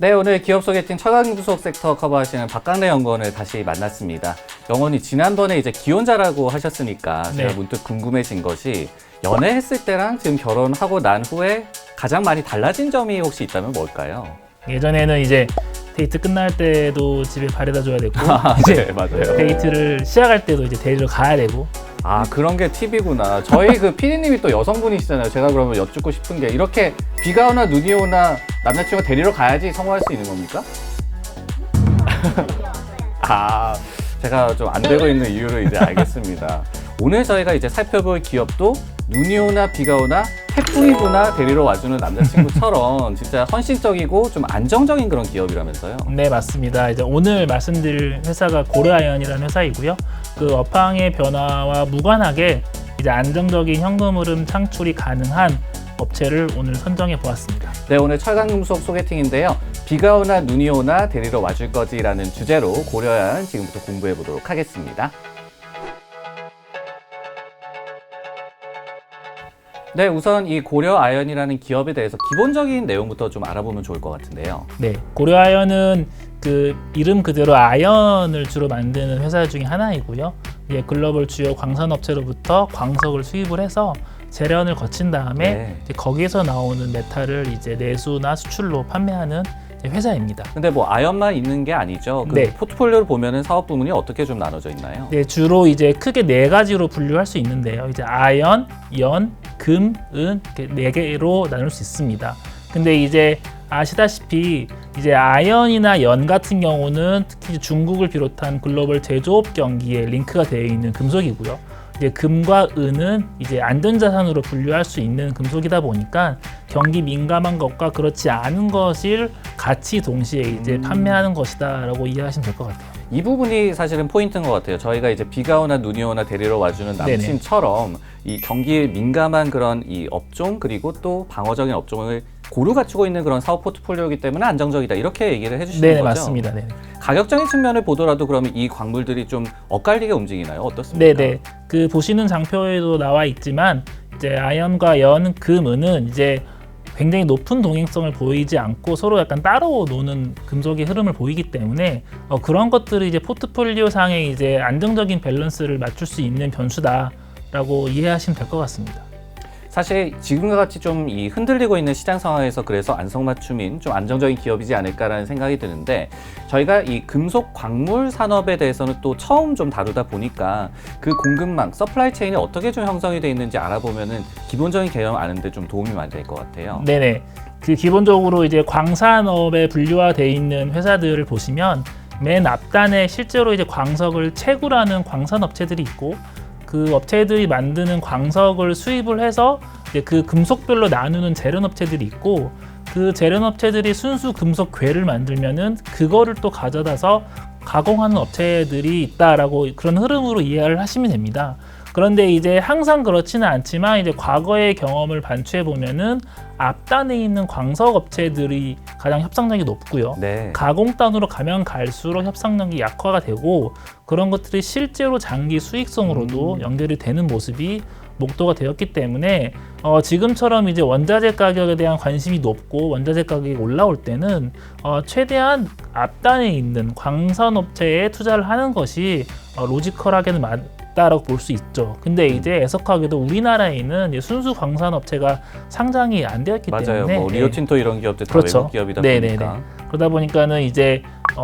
네, 오늘 기업 소개팅 처강구속 섹터 커버하시는 박강래 연구원을 다시 만났습니다. 연구원이 지난번에 이제 기혼자라고 하셨으니까 제가 네. 문득 궁금해진 것이 연애했을 때랑 지금 결혼하고 난 후에 가장 많이 달라진 점이 혹시 있다면 뭘까요? 예전에는 이제 데이트 끝날 때도 집에 바래다 줘야 되고 네, 맞아요. 데이트를 시작할 때도 이제 데리러 가야 되고. 아, 그런 게 팁이구나. 저희 그 PD님이 또 여성분이시잖아요. 제가 그러면 여쭙고 싶은 게 이렇게 비가 오나 눈이 오나 남자친구가 데리러 가야지 성공할 수 있는 겁니까? 아, 제가 좀 안 되고 있는 이유를 이제 알겠습니다. 오늘 저희가 이제 살펴볼 기업도 눈이 오나 비가 오나 태풍이 부나 데리러 와주는 남자친구처럼 진짜 헌신적이고 좀 안정적인 그런 기업이라면서요. 네, 맞습니다. 이제 오늘 말씀드릴 회사가 고려아연이라는 회사이고요. 그 업황의 변화와 무관하게 이제 안정적인 현금 흐름 창출이 가능한 업체를 오늘 선정해 보았습니다. 네, 오늘 철강금속 소개팅인데요. 비가 오나 눈이 오나 데리러 와줄 거지라는 주제로 고려한 지금부터 공부해 보도록 하겠습니다. 네, 우선 이 고려아연이라는 기업에 대해서 기본적인 내용부터 좀 알아보면 좋을 것 같은데요. 네, 고려아연은 그 이름 그대로 아연을 주로 만드는 회사 중에 하나이고요. 예, 글로벌 주요 광산업체로부터 광석을 수입을 해서 재련을 거친 다음에 네. 이제 거기에서 나오는 메탈을 이제 내수나 수출로 판매하는 회사입니다. 근데 뭐 아연만 있는 게 아니죠. 그 네. 포트폴리오를 보면은 사업 부문이 어떻게 좀 나눠져 있나요? 네, 주로 이제 크게 네 가지로 분류할 수 있는데요. 이제 아연, 연, 금, 은 이렇게 네 개로 나눌 수 있습니다. 근데 이제 아시다시피 이제 아연이나 연 같은 경우는 특히 중국을 비롯한 글로벌 제조업 경기에 링크가 되어 있는 금속이고요. 이제 금과 은은 이제 안전자산으로 분류할 수 있는 금속이다 보니까 경기 민감한 것과 그렇지 않은 것을 같이 동시에 이제 판매하는 것이다라고 이해하시면 될 것 같아요. 이 부분이 사실은 포인트인 것 같아요. 저희가 이제 비가 오나 눈이 오나 데리러 와주는 남친처럼 이 경기에 민감한 그런 이 업종 그리고 또 방어적인 업종을 고루 갖추고 있는 그런 사업 포트폴리오이기 때문에 안정적이다 이렇게 얘기를 해주시는 네, 거죠? 맞습니다. 네. 가격적인 측면을 보더라도 그러면 이 광물들이 좀 엇갈리게 움직이나요? 어떻습니까? 네네. 그 보시는 장표에도 나와 있지만 이제 아연과 연, 금, 은은 이제 굉장히 높은 동행성을 보이지 않고 서로 약간 따로 노는 금속의 흐름을 보이기 때문에 그런 것들이 이제 포트폴리오 상의 이제 안정적인 밸런스를 맞출 수 있는 변수다라고 이해하시면 될 것 같습니다. 사실 지금과 같이 좀 이 흔들리고 있는 시장 상황에서 그래서 안성맞춤인 좀 안정적인 기업이지 않을까라는 생각이 드는데 저희가 이 금속 광물 산업에 대해서는 또 처음 좀 다루다 보니까 그 공급망, 서플라이 체인이 어떻게 좀 형성이 돼 있는지 알아보면은 기본적인 개념 아는데 좀 도움이 많이 될 것 같아요. 네네. 그 기본적으로 이제 광산업에 분류화되어 있는 회사들을 보시면 맨 앞단에 실제로 이제 광석을 채굴하는 광산업체들이 있고 그 업체들이 만드는 광석을 수입을 해서 이제 그 금속별로 나누는 재련업체들이 있고 그 재련업체들이 순수 금속 괴를 만들면은 그거를 또 가져다서 가공하는 업체들이 있다라고 그런 흐름으로 이해를 하시면 됩니다. 그런데 이제 항상 그렇지는 않지만 이제 과거의 경험을 반추해 보면은 앞단에 있는 광석 업체들이 가장 협상력이 높고요. 네. 가공단으로 가면 갈수록 협상력이 약화가 되고 그런 것들이 실제로 장기 수익성으로도 연결이 되는 모습이 목도가 되었기 때문에 지금처럼 이제 원자재 가격에 대한 관심이 높고 원자재 가격이 올라올 때는 최대한 앞단에 있는 광산업체에 투자를 하는 것이 로지컬하게는 맞다라고 볼 수 있죠. 근데 이제 애석하게도 우리나라에 있는 이제 순수 광산업체가 상장이 안 되었기 맞아요. 때문에 뭐 리오틴토 이런 기업들 다 그렇죠. 외국 기업이다 네네네. 보니까. 그러다 보니까는 이제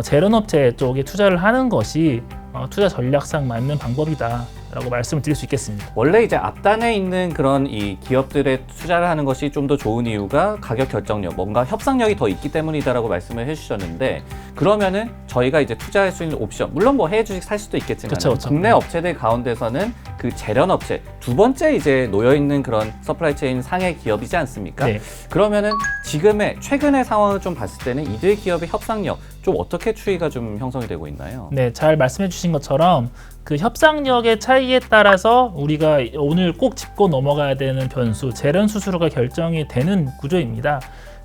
재련업체 쪽에 투자를 하는 것이 투자 전략상 맞는 방법이다라고 말씀을 드릴 수 있겠습니다. 원래 이제 앞단에 있는 그런 이 기업들에 투자를 하는 것이 좀 더 좋은 이유가 가격 결정력, 뭔가 협상력이 더 있기 때문이다라고 말씀을 해주셨는데 그러면은 저희가 이제 투자할 수 있는 옵션, 물론 뭐 해외 주식 살 수도 있겠지만 그쵸. 국내 업체들 가운데서는 그 재련 업체 두 번째 이제 놓여 있는 그런 서플라이 체인 상해 기업이지 않습니까? 네. 그러면은 지금의 최근의 상황을 좀 봤을 때는 이들 기업의 협상력 좀 어떻게 추이가 좀 형성이 되고 있나요? 네, 잘 말씀해 주신 것처럼 그 협상력의 차이에 따라서 우리가 오늘 꼭 짚고 넘어가야 되는 변수, 재련 수수료가 결정이 되는 구조입니다.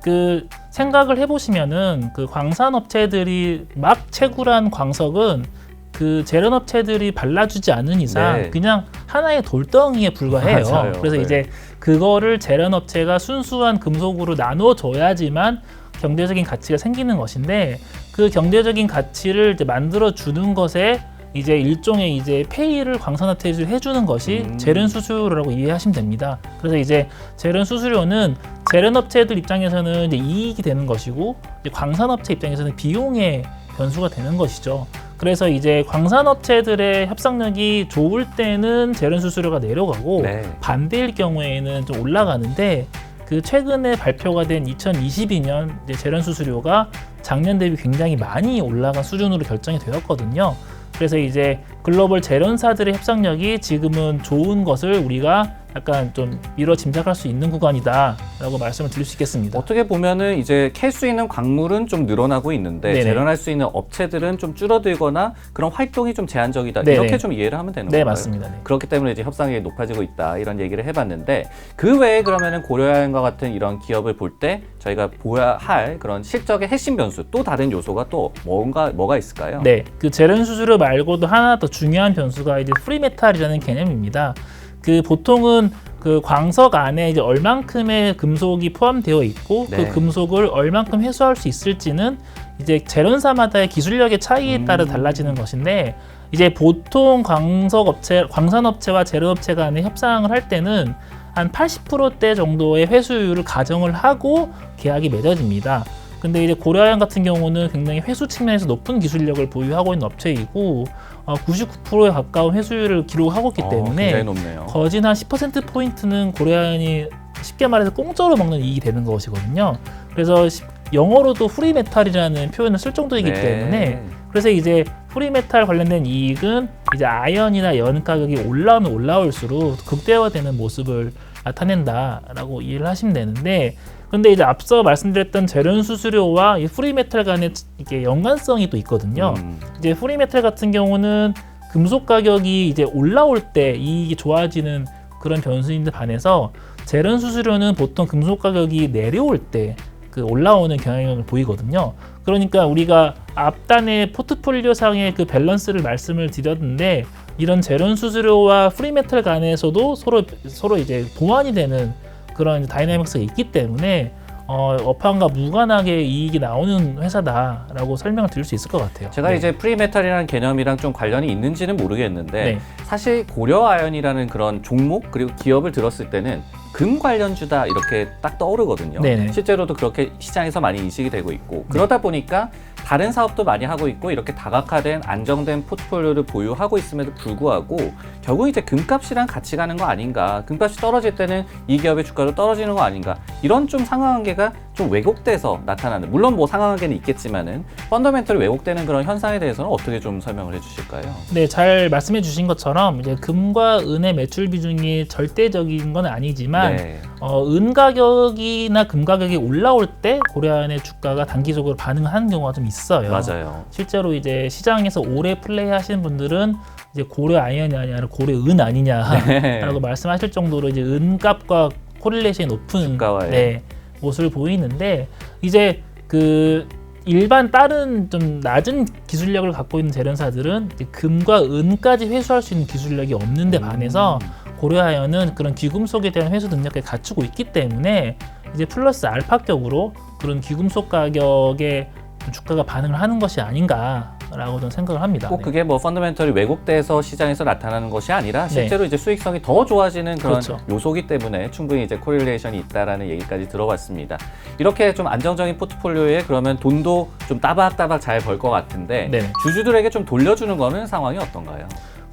그 생각을 해보시면은 그 광산업체들이 막 채굴한 광석은 그 재련업체들이 발라주지 않은 이상 네. 그냥 하나의 돌덩이에 불과해요. 맞아요. 그래서 네. 이제 그거를 재련업체가 순수한 금속으로 나눠줘야지만 경제적인 가치가 생기는 것인데 그 경제적인 가치를 이제 만들어 주는 것에 이제 일종의 이제 페이를 광산업체에 해주는 것이 제련 수수료라고 이해하시면 됩니다. 그래서 이제 제련 수수료는 제련업체들 입장에서는 이제 이익이 되는 것이고 이제 광산업체 입장에서는 비용의 변수가 되는 것이죠. 그래서 이제 광산업체들의 협상력이 좋을 때는 제련 수수료가 내려가고 네. 반대일 경우에는 좀 올라가는데 그 최근에 발표가 된 2022년 이제 제련 수수료가 작년 대비 굉장히 많이 올라간 수준으로 결정이 되었거든요. 그래서 이제 글로벌 제련사들의 협상력이 지금은 좋은 것을 우리가 약간 좀 미뤄 짐작할 수 있는 구간이다라고 말씀을 드릴 수 있겠습니다. 어떻게 보면은 이제 캘 수 있는 광물은 좀 늘어나고 있는데 네네. 재련할 수 있는 업체들은 좀 줄어들거나 그런 활동이 좀 제한적이다. 네네. 이렇게 좀 이해를 하면 되는 네, 건가요? 맞습니다. 네. 그렇기 때문에 이제 협상력이 높아지고 있다 이런 얘기를 해봤는데 그 외에 그러면은 고려아연과 같은 이런 기업을 볼 때 저희가 보야 할 그런 실적의 핵심 변수 또 다른 요소가 또 뭐가 있을까요? 네, 그 제련 수수료 말고도 하나 더 중요한 변수가 이제 프리메탈이라는 개념입니다. 그 보통은 그 광석 안에 이제 얼만큼의 금속이 포함되어 있고 네. 그 금속을 얼만큼 회수할 수 있을지는 이제 제련사마다의 기술력의 차이에 따라 달라지는 것인데 이제 보통 광산업체와 제련업체 간의 협상을 할 때는 한 80%대 정도의 회수율을 가정을 하고 계약이 맺어집니다. 근데 이제 고려아연 같은 경우는 굉장히 회수 측면에서 높은 기술력을 보유하고 있는 업체이고 99%에 가까운 회수율을 기록하고 있기 때문에 굉장히 높네요. 거진 한 10%포인트는 고려아연이 쉽게 말해서 공짜로 먹는 이익이 되는 것이거든요. 그래서 영어로도 프리메탈이라는 표현을 쓸 정도이기 네. 때문에 그래서 이제 프리메탈 관련된 이익은 이제 아연이나 연 가격이 올라오면 올라올수록 극대화되는 모습을 나타낸다라고 이해를 하시면 되는데 근데 이제 앞서 말씀드렸던 제련 수수료와 이 프리메탈 간의 이게 연관성이 또 있거든요. 이제 프리메탈 같은 경우는 금속 가격이 이제 올라올 때 이익이 좋아지는 그런 변수인데 반해서 제련 수수료는 보통 금속 가격이 내려올 때 그 올라오는 경향을 보이거든요. 그러니까 우리가 앞단의 포트폴리오상의 그 밸런스를 말씀을 드렸는데 이런 제련 수수료와 프리메탈 간에서도 서로 이제 보완이 되는 그런 다이나믹스가 있기 때문에 업황과 무관하게 이익이 나오는 회사다라고 설명을 드릴 수 있을 것 같아요. 제가 네. 이제 프리메탈이라는 개념이랑 좀 관련이 있는지는 모르겠는데 네. 사실 고려아연이라는 그런 종목 그리고 기업을 들었을 때는 금 관련주다 이렇게 딱 떠오르거든요. 네네. 실제로도 그렇게 시장에서 많이 인식이 되고 있고 그러다 보니까 다른 사업도 많이 하고 있고 이렇게 다각화된 안정된 포트폴리오를 보유하고 있음에도 불구하고 결국 이제 금값이랑 같이 가는 거 아닌가, 금값이 떨어질 때는 이 기업의 주가도 떨어지는 거 아닌가, 이런 좀 상하관계가 좀 왜곡돼서 나타나는, 물론 뭐 상하관계는 있겠지만은 펀더멘털이 왜곡되는 그런 현상에 대해서는 어떻게 좀 설명을 해주실까요? 네, 잘 말씀해 주신 것처럼 이제 금과 은의 매출 비중이 절대적인 건 아니지만 네. 은 가격이나 금 가격이 올라올 때 고려아연의 주가가 단기적으로 반응하는 경우가 좀 있어요. 맞아요. 실제로 이제 시장에서 오래 플레이하시는 분들은 이제 고려아연이 아니라 고려은 아니냐라고 네. 말씀하실 정도로 이제 은값과 코릴레이션이 높은 주가와의. 모습을 보이는데 이제 그 일반 다른 좀 낮은 기술력을 갖고 있는 제련사들은 이제 금과 은까지 회수할 수 있는 기술력이 없는데 반해서 고려아연은 그런 귀금속에 대한 회수 능력을 갖추고 있기 때문에 이제 플러스 알파격으로 그런 귀금속 가격에 주가가 반응을 하는 것이 아닌가라고 저는 생각을 합니다. 꼭 그게 뭐 펀더멘털이 왜곡돼서 시장에서 나타나는 것이 아니라 실제로 이제 수익성이 더 좋아지는 그런 그렇죠. 요소기 때문에 충분히 이제 코릴레이션이 있다라는 얘기까지 들어봤습니다. 이렇게 좀 안정적인 포트폴리오에 그러면 돈도 좀 따박따박 잘 벌 것 같은데 네. 주주들에게 좀 돌려주는 거는 상황이 어떤가요?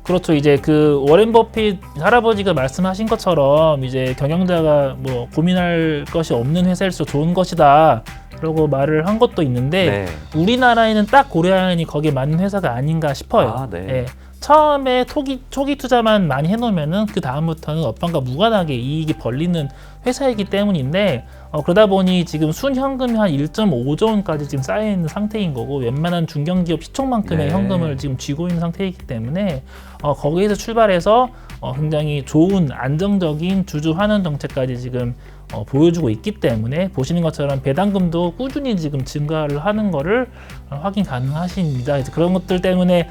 그렇죠. 이제 그 워렌 버핏 할아버지가 말씀하신 것처럼 이제 경영자가 뭐 고민할 것이 없는 회사일수록 좋은 것이다. 라고 말을 한 것도 있는데 네. 우리나라에는 딱 고려아연이 거기에 맞는 회사가 아닌가 싶어요. 아, 네. 예. 처음에 초기 투자만 많이 해놓으면은 그 다음부터는 업황과 무관하게 이익이 벌리는 회사이기 때문인데 그러다 보니 지금 순현금이 한 1.5조 원까지 지금 쌓여 있는 상태인 거고 웬만한 중견기업 시총만큼의 네. 현금을 지금 쥐고 있는 상태이기 때문에 거기에서 출발해서 굉장히 좋은 안정적인 주주 환원 정책까지 지금 보여주고 있기 때문에 보시는 것처럼 배당금도 꾸준히 지금 증가를 하는 거를 확인 가능하십니다. 그런 것들 때문에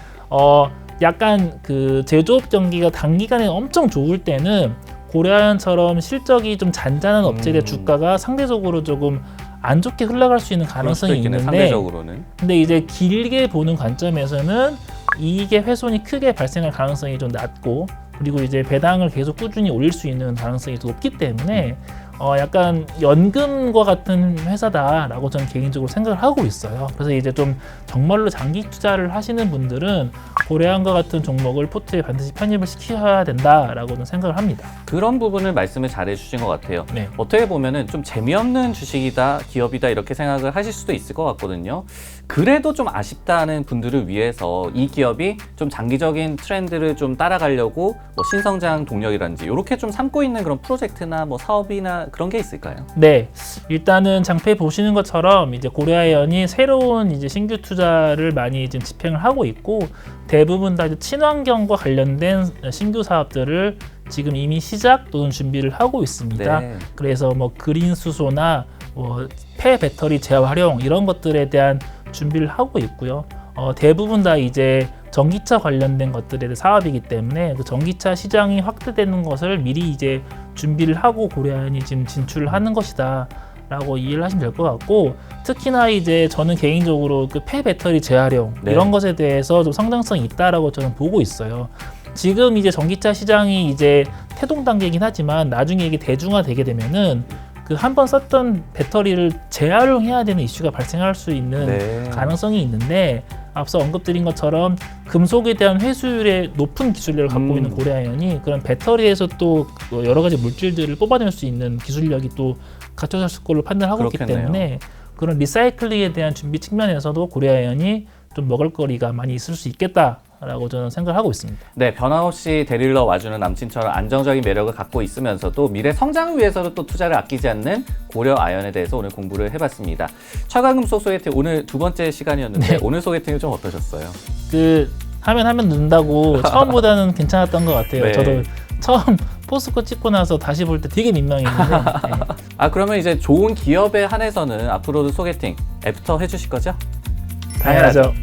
약간 그 제조업 경기가 단기간에 엄청 좋을 때는 고려아연처럼 실적이 좀 잔잔한 업체의 주가가 상대적으로 조금 안 좋게 흘러갈 수 있는 그럴 수도 가능성이 있겠네, 있는데 상대적으로는. 근데 이제 길게 보는 관점에서는 이익의 훼손이 크게 발생할 가능성이 좀 낮고 그리고 이제 배당을 계속 꾸준히 올릴 수 있는 가능성이 더 높기 때문에 약간 연금과 같은 회사다라고 저는 개인적으로 생각을 하고 있어요. 그래서 이제 좀 정말로 장기 투자를 하시는 분들은 고려한과 같은 종목을 포트에 반드시 편입을 시켜야 된다라고는 생각을 합니다. 그런 부분을 말씀을 잘 해주신 것 같아요. 네. 어떻게 보면은 좀 재미없는 주식이다, 기업이다 이렇게 생각을 하실 수도 있을 것 같거든요. 그래도 좀 아쉽다는 분들을 위해서 이 기업이 좀 장기적인 트렌드를 좀 따라가려고 뭐 신성장 동력이라든지 이렇게 좀 삼고 있는 그런 프로젝트나 뭐 사업이나 그런 게 있을까요? 네, 일단은 장표에 보시는 것처럼 이제 고려아이언이 새로운 이제 신규 투자를 많이 지금 집행을 하고 있고 대부분 다 이제 친환경과 관련된 신규 사업들을 지금 이미 시작 또는 준비를 하고 있습니다. 네. 그래서 뭐 그린 수소나 뭐 폐배터리 재활용 이런 것들에 대한 준비를 하고 있고요. 대부분 다 이제 전기차 관련된 것들에 대한 사업이기 때문에 그 전기차 시장이 확대되는 것을 미리 이제 준비를 하고 고려아이언이 지금 진출을 하는 것이다 라고 이해를 하시면 될 것 같고 특히나 이제 저는 개인적으로 그 폐배터리 재활용 네. 이런 것에 대해서 좀 성장성이 있다라고 저는 보고 있어요. 지금 이제 전기차 시장이 이제 태동 단계이긴 하지만 나중에 이게 대중화되게 되면은 그 한 번 썼던 배터리를 재활용해야 되는 이슈가 발생할 수 있는 네. 가능성이 있는데 앞서 언급드린 것처럼 금속에 대한 회수율의 높은 기술력을 갖고 있는 고려아이언이 그런 배터리에서 또 여러 가지 물질들을 뽑아낼 수 있는 기술력이 또 갖춰졌을 걸로 판단하고 있기 그렇겠네요. 때문에 그런 리사이클링에 대한 준비 측면에서도 고려아이언이 좀 먹을거리가 많이 있을 수 있겠다라고 저는 생각을 하고 있습니다. 네, 변함없이 데리러 와주는 남친처럼 안정적인 매력을 갖고 있으면서도 미래 성장을 위해서도 또 투자를 아끼지 않는 고려아이언에 대해서 오늘 공부를 해봤습니다. 최강금속 소개팅 오늘 두 번째 시간이었는데 네. 오늘 소개팅은 좀 어떠셨어요? 그 하면 는다고 처음보다는 괜찮았던 것 같아요. 네. 저도 처음 포스코 찍고 나서 다시 볼 때 되게 민망했는데 네. 아, 그러면 이제 좋은 기업에 한해서는 앞으로도 소개팅 애프터 해주실 거죠? 당연하죠.